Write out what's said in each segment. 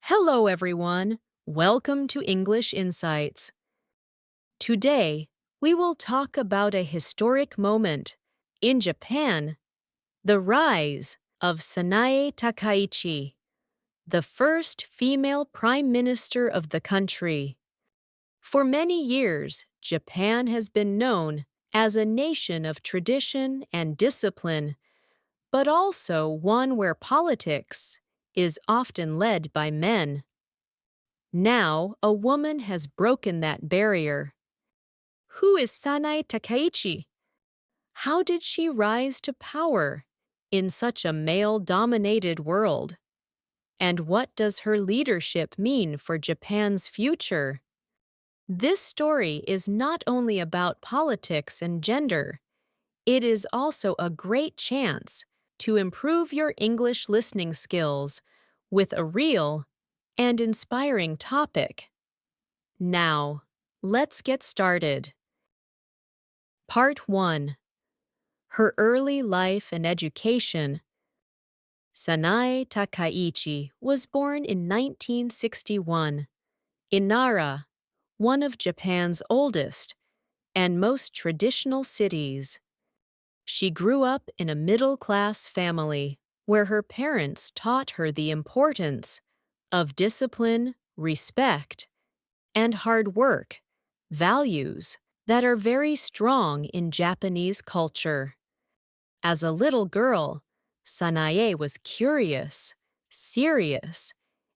Hello, everyone. Welcome to English Insights. Today, we will talk about a historic moment in Japan, the rise of Sanae Takaichi, the first female prime minister of the country. For many years, Japan has been known as a nation of tradition and discipline, but also one where politics is often led by men. Now, a woman has broken that barrier. Who is Sanae Takaichi? How did she rise to power in such a male-dominated world? And what does her leadership mean for Japan's future? This story is not only about politics and gender, it is also a great chance to improve your English listening skills with a real and inspiring topic. Now, let's get started. Part 1. Her early life and education. Sanae Takaichi was born in 1961 in Nara, one of Japan's oldest and most traditional cities. She grew up in a middle-class family where her parents taught her the importance of discipline, respect, and hard work, values that are very strong in Japanese culture. As a little girl, Sanae was curious, serious,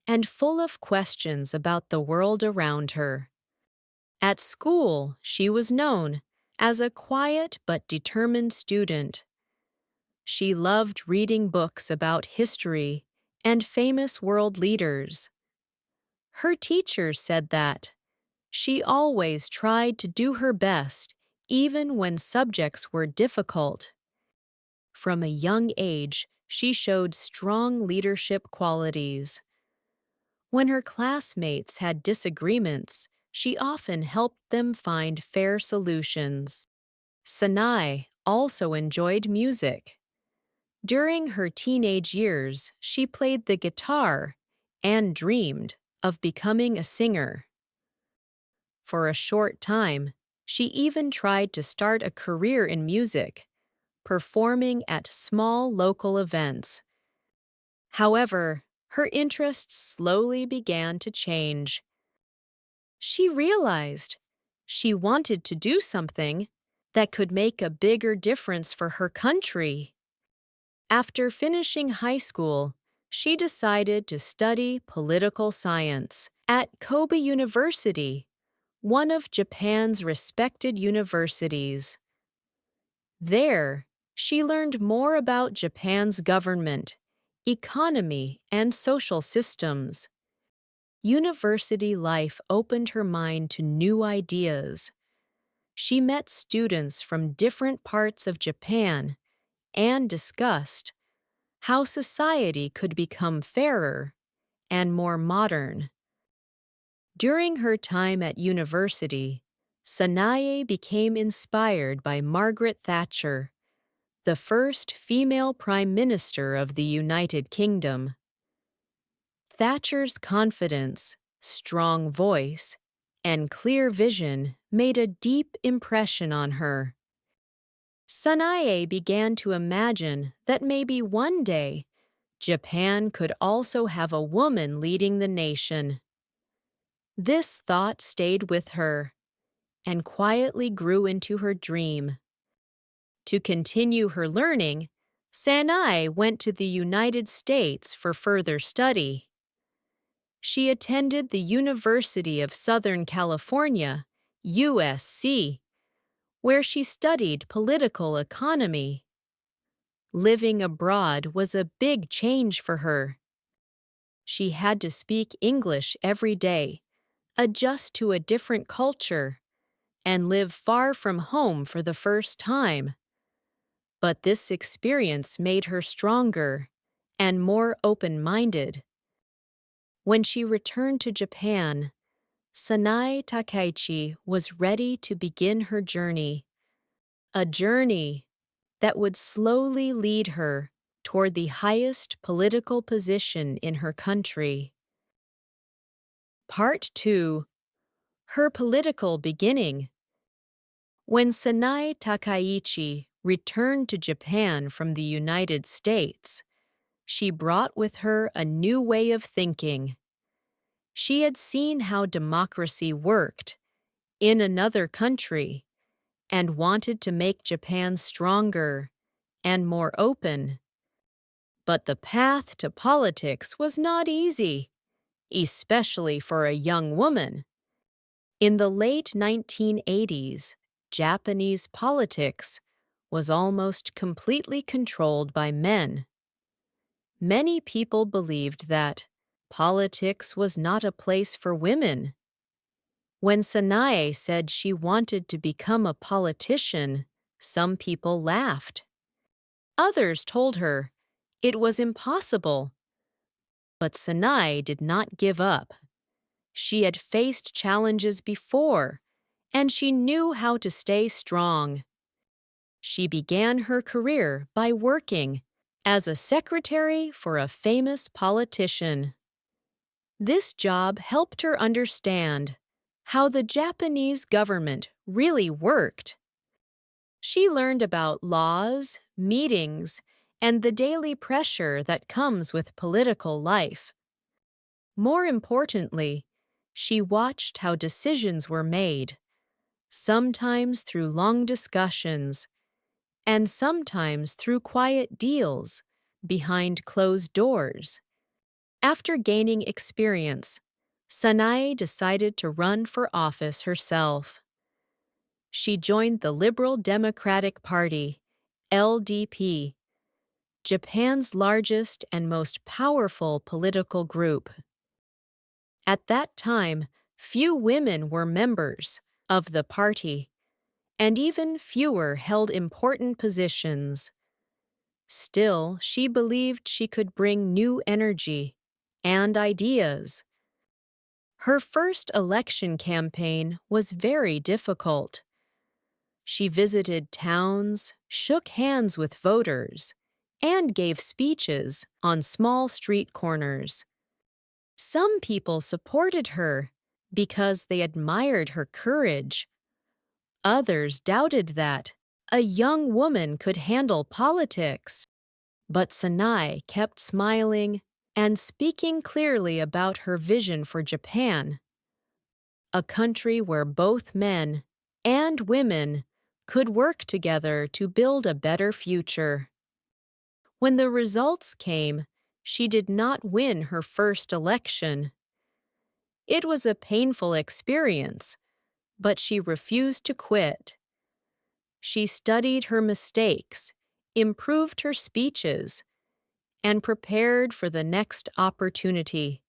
and full of questions about the world around her. At school, she was known as a quiet but determined student. She loved reading books about history and famous world leaders. Her teachers said that she always tried to do her best, even when subjects were difficult. From a young age, she showed strong leadership qualities. When her classmates had disagreements, she often helped them find fair solutions. Sanae also enjoyed music. During her teenage years, she played the guitar and dreamed of becoming a singer. For a short time, she even tried to start a career in music, performing at small local events. However, her interests slowly began to change. She realized she wanted to do something that could make a bigger difference for her country. After finishing high school, she decided to study political science at Kobe University, one of Japan's respected universities. There, she learned more about Japan's government, economy, and social systems. University life opened her mind to new ideas. She met students from different parts of Japan and discussed how society could become fairer and more modern. During her time at university, Sanae became inspired by Margaret Thatcher, the first female prime minister of the United Kingdom. Thatcher's confidence, strong voice, and clear vision made a deep impression on her. Sanae began to imagine that maybe one day Japan could also have a woman leading the nation. This thought stayed with her and quietly grew into her dream. To continue her learning, Sanae went to the United States for further study. She attended the University of Southern California, USC, where she studied political economy. Living abroad was a big change for her. She had to speak English every day, adjust to a different culture, and live far from home for the first time. But this experience made her stronger and more open-minded. When she returned to Japan, Sanae Takaichi was ready to begin her journey, a journey that would slowly lead her toward the highest political position in her country. Part 2. Her political beginning. When Sanae Takaichi returned to Japan from the United States, she brought with her a new way of thinking. She had seen how democracy worked in another country and wanted to make Japan stronger and more open. But the path to politics was not easy, especially for a young woman. In the late 1980s, Japanese politics was almost completely controlled by men. Many people believed that politics was not a place for women. When Sanae said she wanted to become a politician, some people laughed. Others told her it was impossible. But Sanae did not give up. She had faced challenges before, and she knew how to stay strong. She began her career by working as a secretary for a famous politician. This job helped her understand how the Japanese government really worked. She learned about laws, meetings, and the daily pressure that comes with political life. More importantly, she watched how decisions were made, sometimes through long discussions, and sometimes through quiet deals behind closed doors. After gaining experience, Sanae decided to run for office herself. She joined the Liberal Democratic Party, LDP, Japan's largest and most powerful political group. At that time, few women were members of the party, and even fewer held important positions. Still, she believed she could bring new energy and ideas. Her first election campaign was very difficult. She visited towns, shook hands with voters, and gave speeches on small street corners. Some people supported her because they admired her courage. Others doubted that a young woman could handle politics. But Sanae kept smiling and speaking clearly about her vision for Japan, a country where both men and women could work together to build a better future. When the results came, she did not win her first election. It was a painful experience, but she refused to quit. She studied her mistakes, improved her speeches, and prepared for the next opportunity.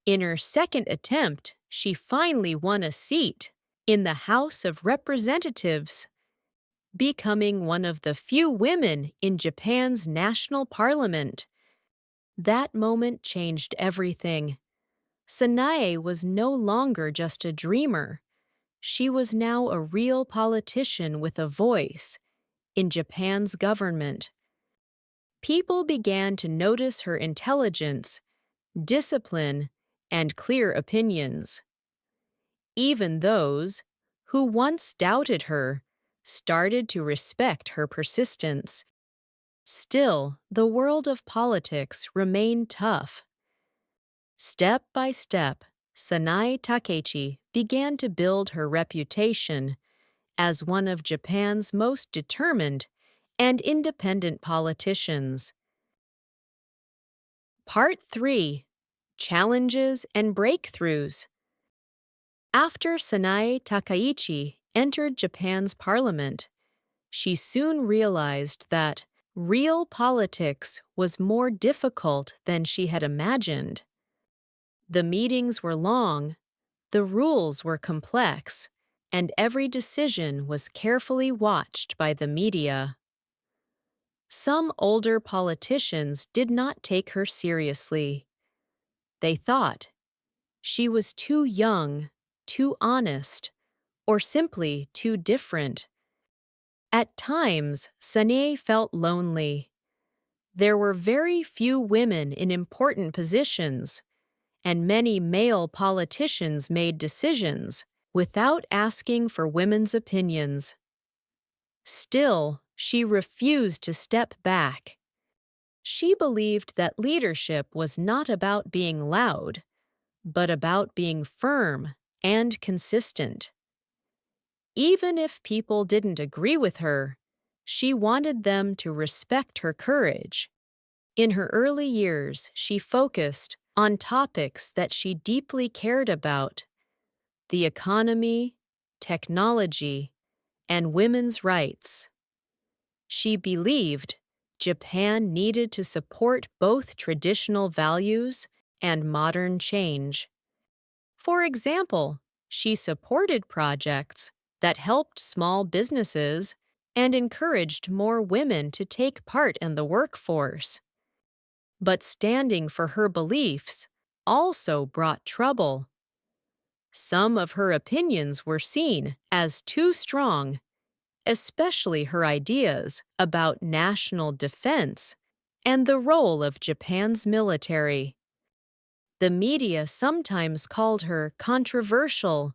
In her second attempt, she finally won a seat in the House of Representatives, becoming one of the few women in Japan's national parliament. That moment changed everything. Sanae was no longer just a dreamer. She was now a real politician with a voice in Japan's government. People began to notice her intelligence, discipline, and clear opinions. Even those who once doubted her started to respect her persistence. Still, the world of politics remained tough. Step by step, Sanae Takaichi began to build her reputation as one of Japan's most determined and independent politicians. Part 3. Challenges and Breakthroughs. After Sanae Takaichi entered Japan's parliament, she soon realized that real politics was more difficult than she had imagined. The meetings were long, the rules were complex, and every decision was carefully watched by the media. Some older politicians did not take her seriously. They thought she was too young, too honest, or simply too different. At times, Sanae felt lonely. There were very few women in important positions, and many male politicians made decisions without asking for women's opinions. Still, she refused to step back. She believed that leadership was not about being loud, but about being firm and consistent. Even if people didn't agree with her, she wanted them to respect her courage. In her early years, she focused on topics that she deeply cared about: the economy, technology, and women's rights. She believed Japan needed to support both traditional values and modern change. For example, she supported projects that helped small businesses and encouraged more women to take part in the workforce. But standing for her beliefs also brought trouble. Some of her opinions were seen as too strong, especially her ideas about national defense and the role of Japan's military. The media sometimes called her controversial,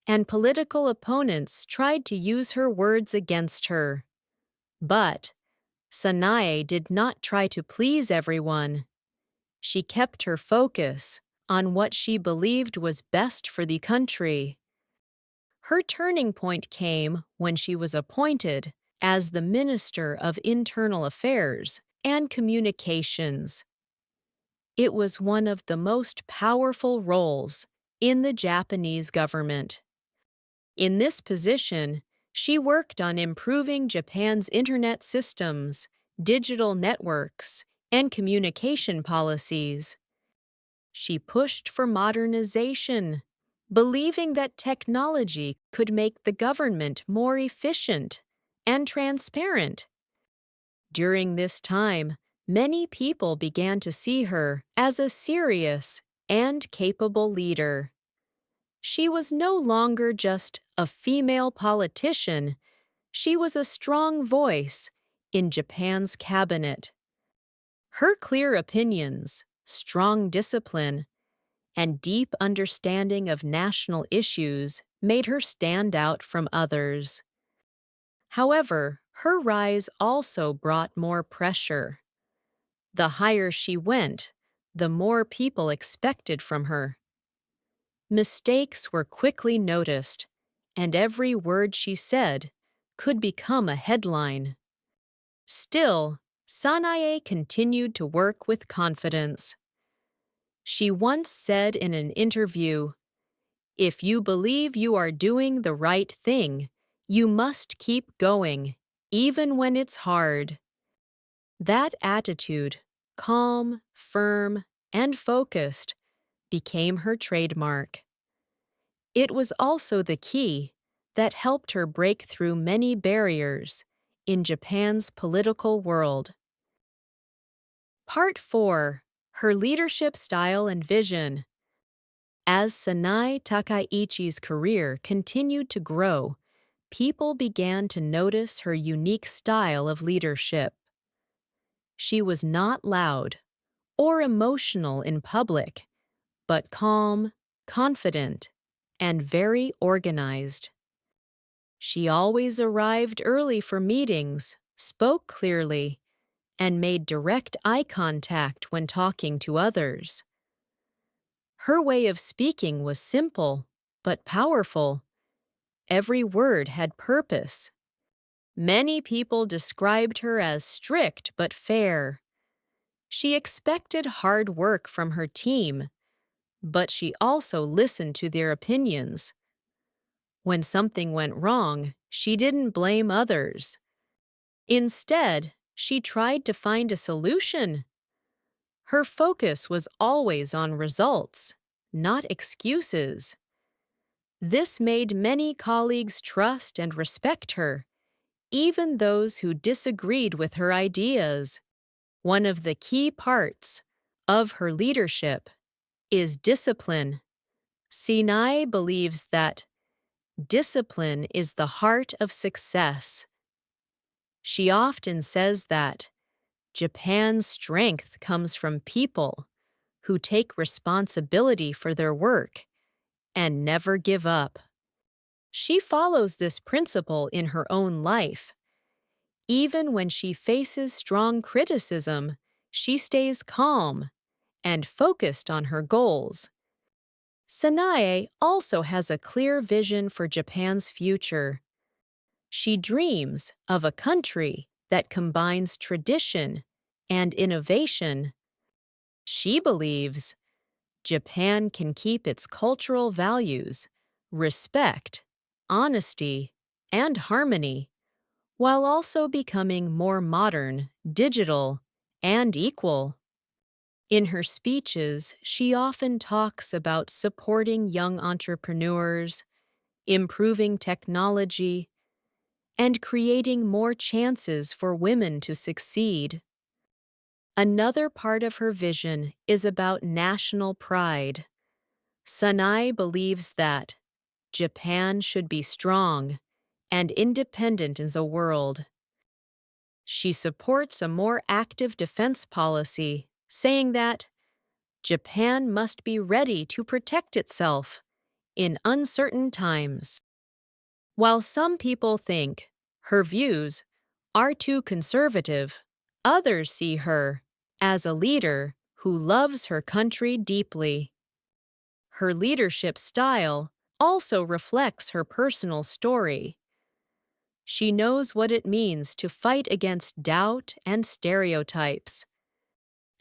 and political opponents tried to use her words against her. But Sanae did not try to please everyone. She kept her focus on what she believed was best for the country. Her turning point came when she was appointed as the Minister of Internal Affairs and Communications. It was one of the most powerful roles in the Japanese government. In this position, she worked on improving Japan's internet systems, digital networks, and communication policies. She pushed for modernization, believing that technology could make the government more efficient and transparent. During this time, many people began to see her as a serious and capable leader. She was no longer just a female politician, she was a strong voice in Japan's cabinet. Her clear opinions, strong discipline, and deep understanding of national issues made her stand out from others. However, her rise also brought more pressure. The higher she went, the more people expected from her. Mistakes were quickly noticed, and every word she said could become a headline. Still, Sanae continued to work with confidence. She once said in an interview, "If you believe you are doing the right thing, you must keep going, even when it's hard." That attitude, calm, firm, and focused, became her trademark. It was also the key that helped her break through many barriers in Japan's political world. Part 4. Her leadership style and vision. As Sanae Takaichi's career continued to grow, people began to notice her unique style of leadership. She was not loud or emotional in public, but calm, confident, and very organized. She always arrived early for meetings, spoke clearly, and made direct eye contact when talking to others. Her way of speaking was simple, but powerful. Every word had purpose. Many people described her as strict but fair. She expected hard work from her team, but she also listened to their opinions. When something went wrong, she didn't blame others. Instead, she tried to find a solution. Her focus was always on results, not excuses. This made many colleagues trust and respect her, even those who disagreed with her ideas. One of the key parts of her leadership is discipline. Sanae believes that discipline is the heart of success. She often says that Japan's strength comes from people who take responsibility for their work and never give up. She follows this principle in her own life. Even when she faces strong criticism, she stays calm and focused on her goals. Sanae also has a clear vision for Japan's future. She dreams of a country that combines tradition and innovation. She believes Japan can keep its cultural values, respect, honesty, and harmony, while also becoming more modern, digital, and equal. In her speeches, she often talks about supporting young entrepreneurs, improving technology, and creating more chances for women to succeed. Another part of her vision is about national pride. Sanae believes that Japan should be strong and independent in the world. She supports a more active defense policy, saying that Japan must be ready to protect itself in uncertain times. While some people think her views are too conservative, others see her as a leader who loves her country deeply. Her leadership style also reflects her personal story. She knows what it means to fight against doubt and stereotypes.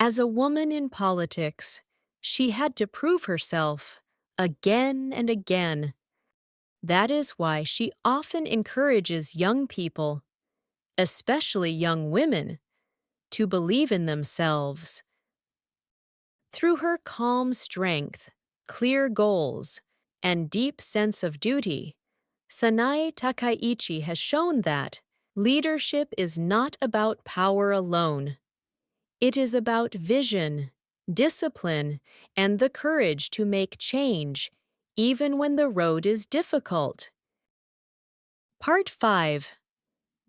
As a woman in politics, she had to prove herself again and again. That is why she often encourages young people, especially young women, to believe in themselves. Through her calm strength, clear goals, and deep sense of duty, Sanae Takaichi has shown that leadership is not about power alone. It is about vision, discipline, and the courage to make change, even when the road is difficult. Part 5.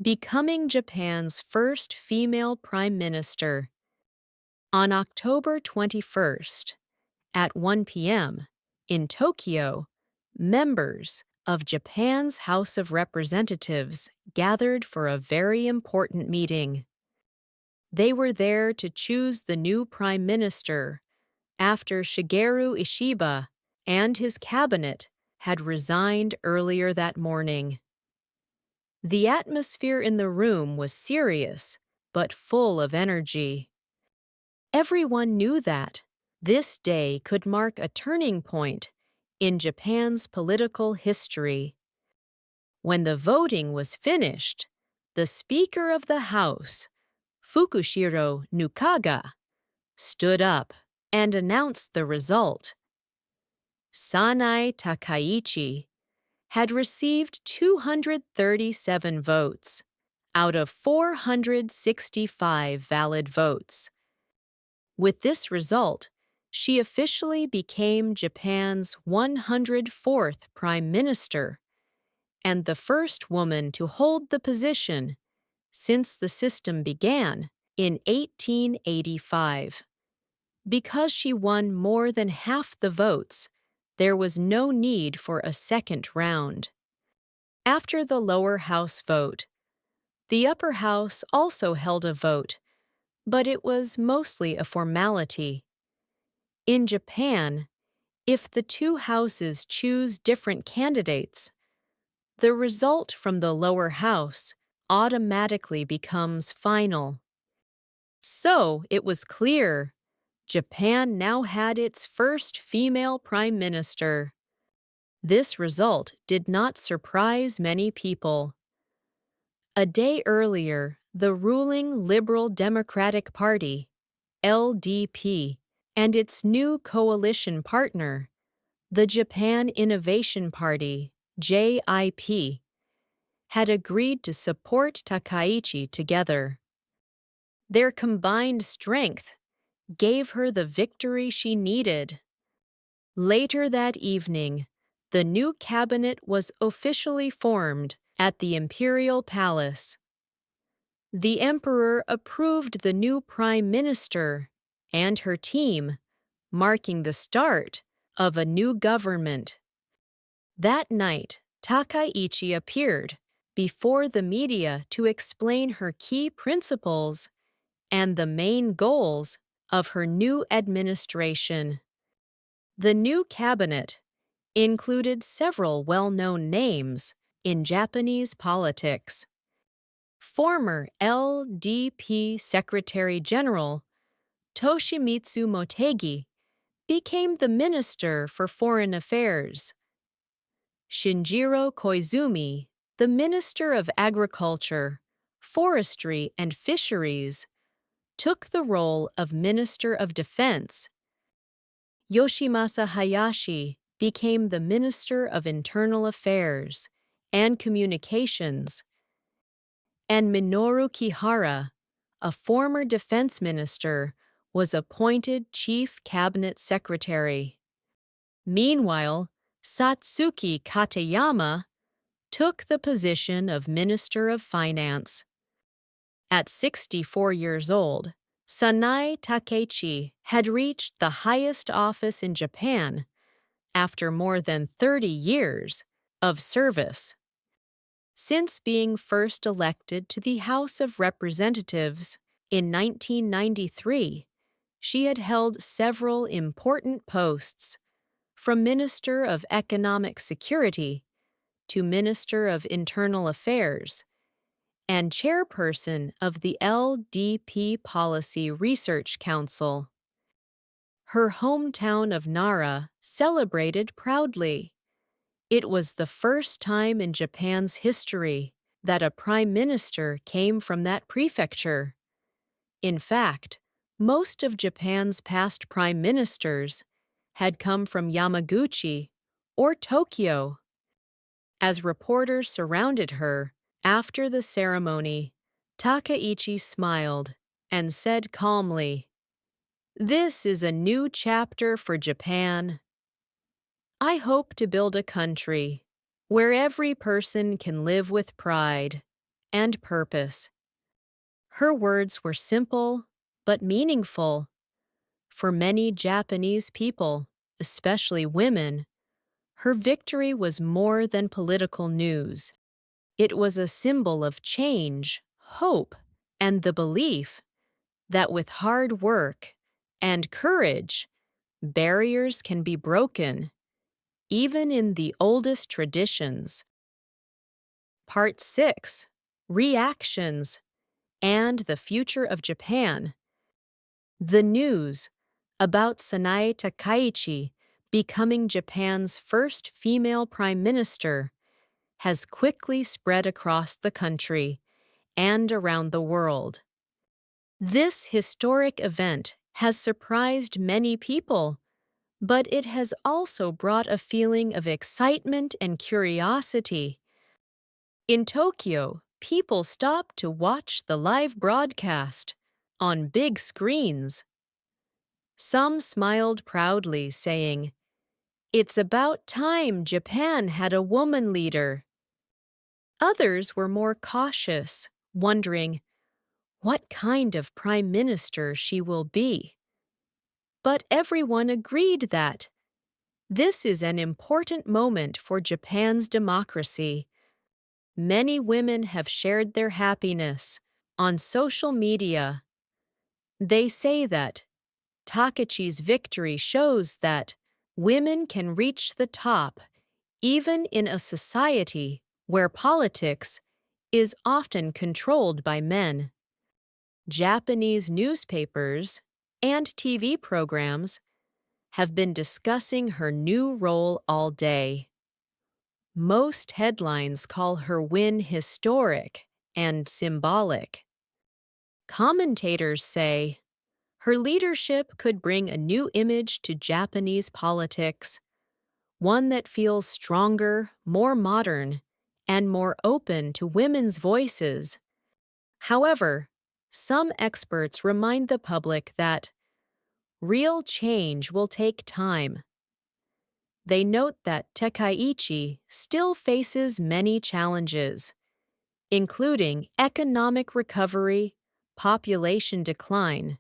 Becoming Japan's first female prime minister. On October 21st, at 1 p.m., in Tokyo, members of Japan's House of Representatives gathered for a very important meeting. They were there to choose the new prime minister after Shigeru Ishiba and his cabinet had resigned earlier that morning. The atmosphere in the room was serious, but full of energy. Everyone knew that this day could mark a turning point in Japan's political history. When the voting was finished, the Speaker of the House, Fukushiro Nukaga, stood up and announced the result. Sanae Takaichi had received 237 votes out of 465 valid votes. With this result, she officially became Japan's 104th prime minister and the first woman to hold the position since the system began in 1885. Because she won more than half the votes, there was no need for a second round. After the lower house vote, the upper house also held a vote, but it was mostly a formality. In Japan, if the two houses choose different candidates, the result from the lower house automatically becomes final. So it was clear Japan now had its first female prime minister. This result did not surprise many people. A day earlier, the ruling Liberal Democratic Party, LDP, and its new coalition partner, the Japan Innovation Party, JIP, had agreed to support Takaichi together. Their combined strength gave her the victory she needed. Later that evening, the new cabinet was officially formed at the Imperial Palace. The emperor approved the new prime minister and her team marking the start of a new government. That night, Takaichi appeared before the media to explain her key principles and the main goals of her new administration. The new cabinet included several well-known names in Japanese politics. Former LDP Secretary General Toshimitsu Motegi became the Minister for Foreign Affairs. Shinjiro Koizumi, the Minister of Agriculture, Forestry and Fisheries, took the role of Minister of Defense. Yoshimasa Hayashi became the Minister of Internal Affairs and Communications, and Minoru Kihara, a former defense minister, was appointed Chief Cabinet Secretary. Meanwhile, Satsuki Katayama took the position of Minister of Finance. At 64 years old, Sanae Takaichi had reached the highest office in Japan after more than 30 years of service. Since being first elected to the House of Representatives in 1993, she had held several important posts, from Minister of Economic Security to Minister of Internal Affairs, and chairperson of the LDP Policy Research Council. Her hometown of Nara celebrated proudly. It was the first time in Japan's history that a prime minister came from that prefecture. In fact, most of Japan's past prime ministers had come from Yamaguchi or Tokyo. As reporters surrounded her after the ceremony, Takaichi smiled and said calmly, "This is a new chapter for Japan. I hope to build a country where every person can live with pride and purpose." Her words were simple but meaningful. For many Japanese people, especially women, her victory was more than political news. It was a symbol of change, hope, and the belief that with hard work and courage, barriers can be broken, even in the oldest traditions. Part 6: Reactions and the Future of Japan. The news about Sanae Takaichi becoming Japan's first female prime minister has quickly spread across the country and around the world. This historic event has surprised many people, but it has also brought a feeling of excitement and curiosity. In Tokyo, people stopped to watch the live broadcast on big screens. Some smiled proudly, saying, "It's about time Japan had a woman leader." Others were more cautious, wondering what kind of prime minister she will be. But everyone agreed that this is an important moment for Japan's democracy. Many women have shared their happiness on social media. They say that Takaichi's victory shows that women can reach the top even in a society where politics is often controlled by men. Japanese newspapers and TV programs have been discussing her new role all day. Most headlines call her win historic and symbolic. Commentators say her leadership could bring a new image to Japanese politics, one that feels stronger, more modern, and more open to women's voices. However, some experts remind the public that real change will take time. They note that Takaichi still faces many challenges, including economic recovery, population decline,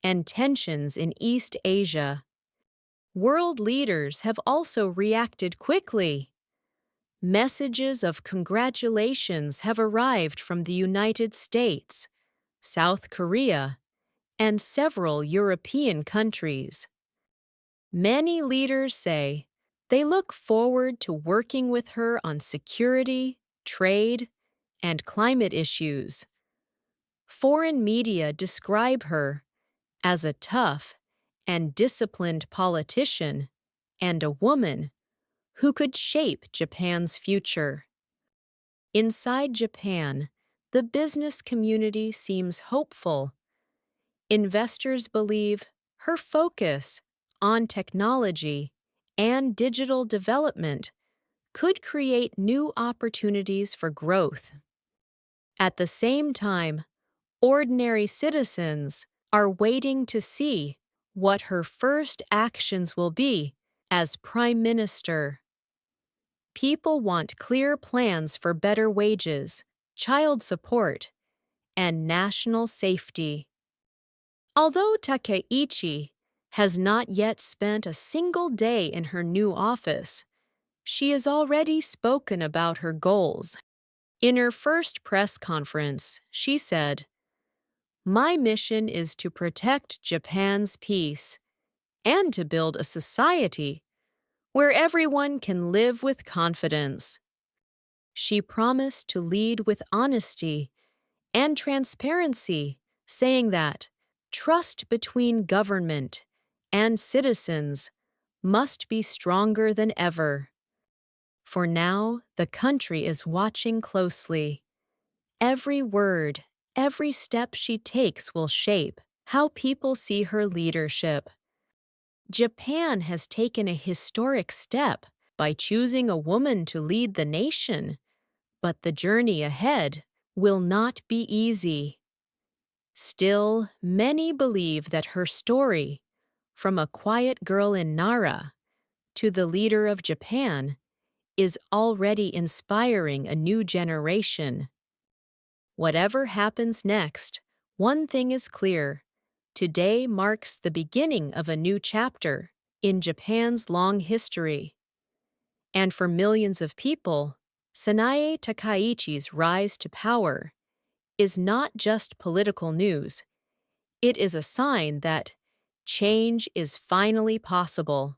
and tensions in East Asia. World leaders have also reacted quickly. Messages of congratulations have arrived from the United States, South Korea, and several European countries. Many leaders say they look forward to working with her on security, trade, and climate issues. Foreign media describe her as a tough and disciplined politician and a woman who could shape Japan's future. Inside Japan, the business community seems hopeful. Investors believe her focus on technology and digital development could create new opportunities for growth. At the same time, ordinary citizens are waiting to see what her first actions will be as Prime Minister. People want clear plans for better wages, child support, and national safety. Although Takaichi has not yet spent a single day in her new office, she has already spoken about her goals. In her first press conference, she said, "My mission is to protect Japan's peace and to build a society where everyone can live with confidence." She promised to lead with honesty and transparency, saying that trust between government and citizens must be stronger than ever. For now, the country is watching closely. Every word, every step she takes will shape how people see her leadership. Japan has taken a historic step by choosing a woman to lead the nation, but the journey ahead will not be easy. Still, many believe that her story, from a quiet girl in Nara to the leader of Japan, is already inspiring a new generation. Whatever happens next, one thing is clear. Today marks the beginning of a new chapter in Japan's long history. And for millions of people, Sanae Takaichi's rise to power is not just political news. It is a sign that change is finally possible.